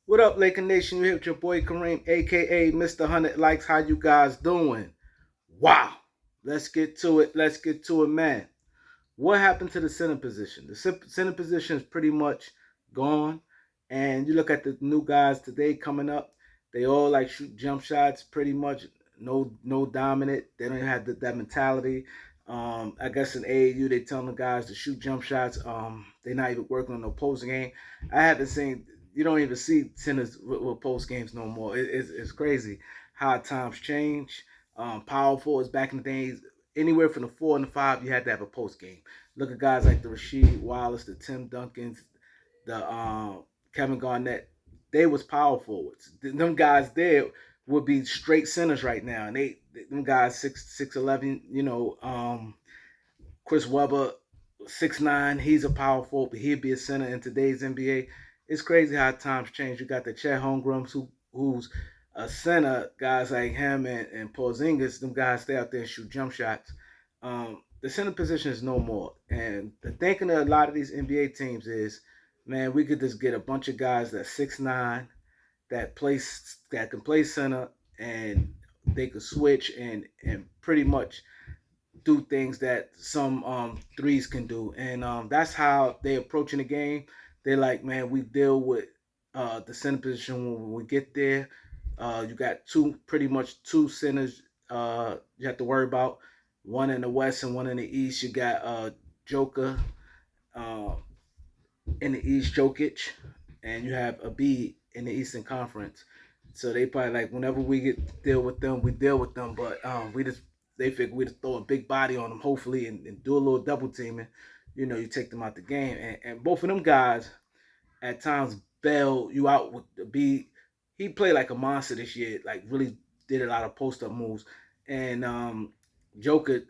What up, Laker Nation? You here with your boy Kareem, aka Mr. 100 Likes. How you guys doing? Wow. Let's get to it. Let's get to it, man. What happened to the center position? The center position is pretty much gone. And you look at the new guys today coming up, they all like shoot jump shots pretty much. No dominant. They don't have that mentality. I guess in AAU they telling the guys to shoot jump shots. They're not even working on no post game. I haven't seen. You don't even see centers with post games no more. It's crazy how times change. Power forwards back in the days, anywhere from the 4 and the 5, you had to have a post game. Look at guys like the Rasheed Wallace, the Tim Duncans, the Kevin Garnett. They was power forwards. Them guys there would be straight centers right now, and them guys 6'11". Chris Webber 6'9". He's a power forward, but he'd be a center in today's NBA. It's crazy how times change. You got the Chet Holmgrens who's a center. Guys like him and Porzingis, them guys stay out there and shoot jump shots. The center position is no more. And the thinking of a lot of these NBA teams is, man, we could just get a bunch of guys that 6'9", that can play center, and they could switch and pretty much do things that some threes can do, and that's how they approaching the game. They're like, man, we deal with the center position when we get there. You got pretty much two centers you have to worry about. One in the West and one in the East. You got Joker uh, in the East, Jokic, and you have a B in the Eastern Conference. So they probably like whenever we get deal with them, we deal with them. But we just they figure we just throw a big body on them, hopefully, and do a little double teaming. You take them out the game, and both of them guys at times bail you out with the B. He played like a monster this year, like really did a lot of post up moves, and Joker.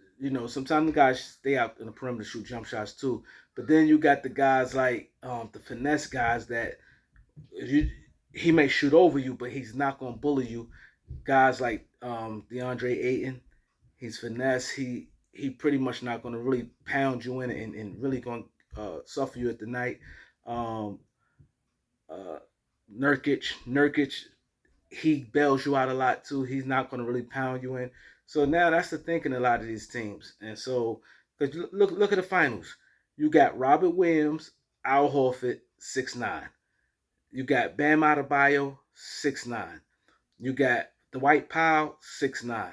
Sometimes the guys stay out in the perimeter to shoot jump shots too. But then you got the guys like the finesse guys that you, he may shoot over you, but he's not gonna bully you. Guys like DeAndre Ayton, he's finesse. He pretty much not gonna really pound you in and really gonna suffer you at the night. Um, uh, Nurkic, he bails you out a lot too. He's not gonna really pound you in. So now that's the thinking a lot of these teams. And so, because look at the finals, you got Robert Williams, Al Horford, 6'9". You got Bam Adebayo, 6'9". You got Dwight Powell, 6'9".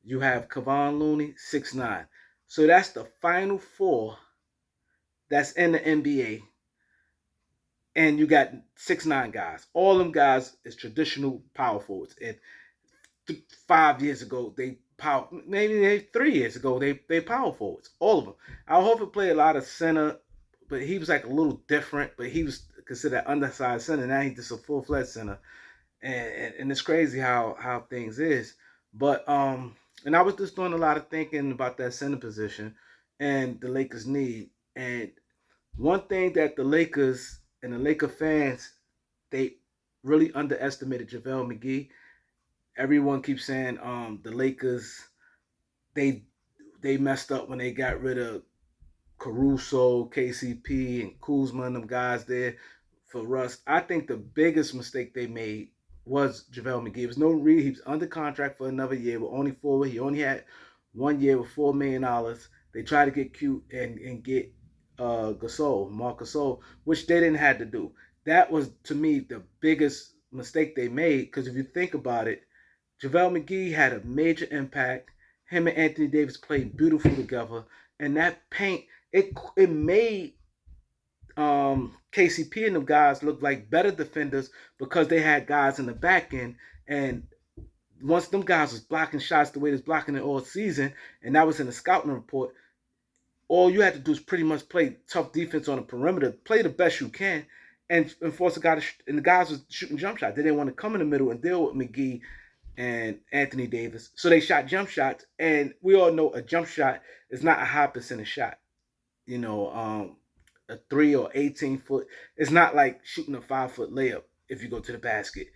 You have Kevon Looney, 6'9". So that's the final four that's in the NBA. And you got 6'9" guys. All them guys is traditional power forwards. And 5 years ago, maybe 3 years ago, they power forwards. All of them. Al Horford played a lot of center, but he was like a little different. But he was considered undersized center. Now he's just a full fledged center, and it's crazy how things is. But and I was just doing a lot of thinking about that center position and the Lakers need. And one thing that the Lakers and the Laker fans, they really underestimated JaVale McGee. Everyone keeps saying the Lakers, they they messed up when they got rid of Caruso, KCP, and Kuzma and them guys there for Russ. I think the biggest mistake they made was JaVale McGee. There was no reason. He was under contract for another year, but only four. He only had 1 year with $4 million. They tried to get cute and get Marc Gasol, which they didn't have to do. That was to me the biggest mistake they made, because if you think about it, JaVale McGee had a major impact. Him and Anthony Davis played beautiful together, and that paint it made KCP and them guys look like better defenders because they had guys in the back end. And once them guys was blocking shots the way they was blocking it all season, and that was in the scouting report, all you had to do is pretty much play tough defense on the perimeter, play the best you can, and force a guy to and the guys was shooting jump shots. They didn't want to come in the middle and deal with McGee and Anthony Davis. So they shot jump shots, and we all know a jump shot is not a high percentage shot. You know, a 3 or 18 foot. It's not like shooting a 5 foot layup if you go to the basket.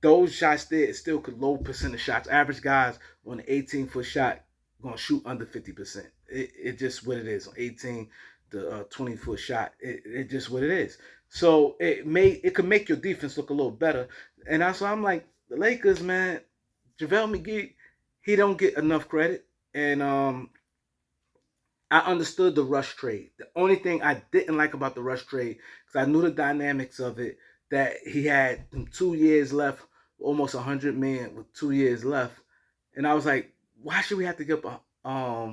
Those shots there is still low percentage shots. Average guys on an 18-foot shot gonna shoot under 50%. It just what it is on 18 the 20-foot shot. It just what it is. So it could make your defense look a little better. And that's why I'm like, the Lakers, man, JaVale McGee, he don't get enough credit. And I understood the rush trade. The only thing I didn't like about the rush trade, because I knew the dynamics of it, that he had 2 years left, almost 100 million with 2 years left, and I was like, why should we have to give up a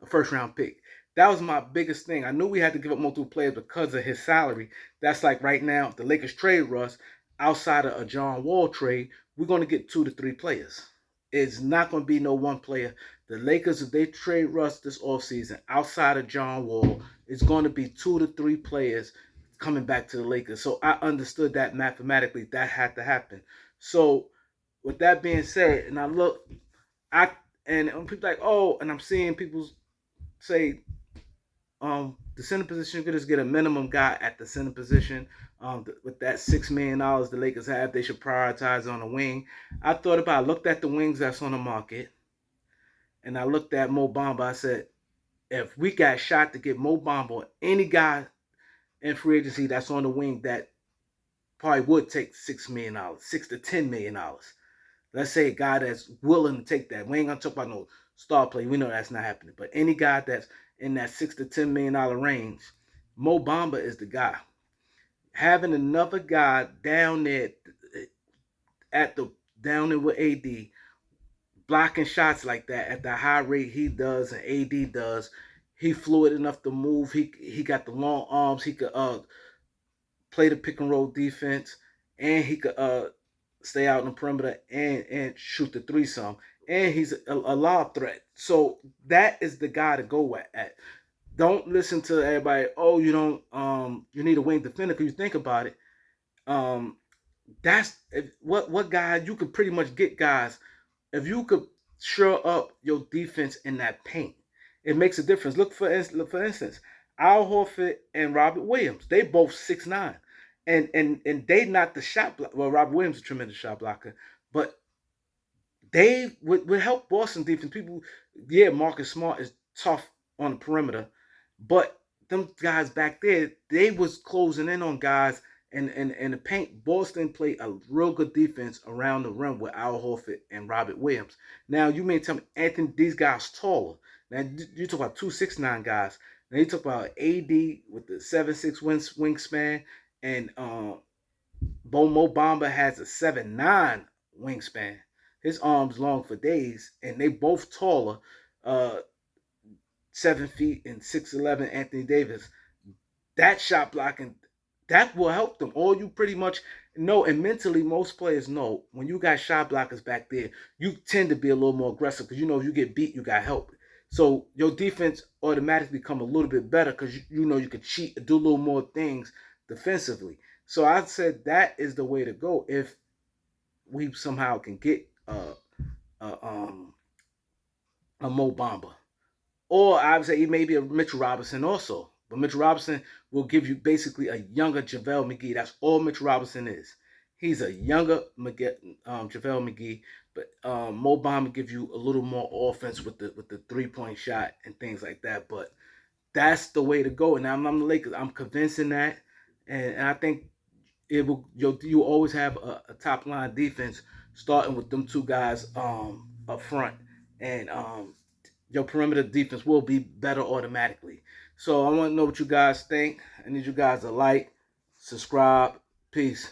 first round pick? That was my biggest thing. I knew we had to give up multiple players because of his salary. That's like right now, if the Lakers trade Russ, outside of a John Wall trade, we're going to get 2 to 3 players. It's not going to be no one player. The Lakers, if they trade Russ this offseason, outside of John Wall, it's going to be 2 to 3 players coming back to the Lakers. So I understood that mathematically that had to happen. So with that being said, and I look, I and people like, oh, and I'm seeing people say the center position, you could just get a minimum guy at the center position. With that $6 million the Lakers have, they should prioritize on a wing. I thought about, I looked at the wings that's on the market, and I looked at Mo Bamba. I said, if we got shot to get Mo Bamba or any guy in free agency that's on the wing that probably would take $6 million, $6 to $10 million. Let's say a guy that's willing to take that. We ain't gonna talk about no star play. We know that's not happening. But any guy that's in that $6 to $10 million range, Mo Bamba is the guy. Having another guy down there at the down there with AD, blocking shots like that at the high rate he does and AD does, he fluid enough to move. He got the long arms. He could play the pick and roll defense, and he could stay out in the perimeter and shoot the threesome. And he's a lob threat. So that is the guy to go at. Don't listen to everybody. Oh, you don't. You need a wing defender. Because you think about it. Um, that's what guy you could pretty much get guys if you could shore up your defense in that paint. It makes a difference. Look for instance, Al Horford and Robert Williams. They both 6'9", and they not the shot block. Well, Robert Williams is a tremendous shot blocker, but they would help Boston defense. People, yeah, Marcus Smart is tough on the perimeter, but them guys back there, they was closing in on guys in the paint. Boston played a real good defense around the rim with Al Horford and Robert Williams. Now you may tell me, Anthony, these guys taller. Now you talk about 2'6" guys. Now you talk about AD with the 7'6" wingspan, and Mo Bamba has a 7'9" wingspan. His arms long for days, and they both taller. 7 feet and 6'11" Anthony Davis. That shot blocking, that will help them. All you pretty much know, and mentally, most players know when you got shot blockers back there, you tend to be a little more aggressive because you know if you get beat, you got help. So your defense automatically become a little bit better because you know you can cheat, do a little more things defensively. So I said that is the way to go if we somehow can get uh, um, a Mo Bamba. Or I would say he may be a Mitchell Robinson also. But Mitchell Robinson will give you basically a younger JaVale McGee. That's all Mitchell Robinson is. He's a younger JaVale McGee, but Mo Bamba give you a little more offense with the 3-point shot and things like that. But that's the way to go. And I'm the Lakers. I'm convinced in that, and I think it will. You always have a top line defense starting with them two guys up front, and your perimeter defense will be better automatically. So I want to know what you guys think. I need you guys to like, subscribe. Peace.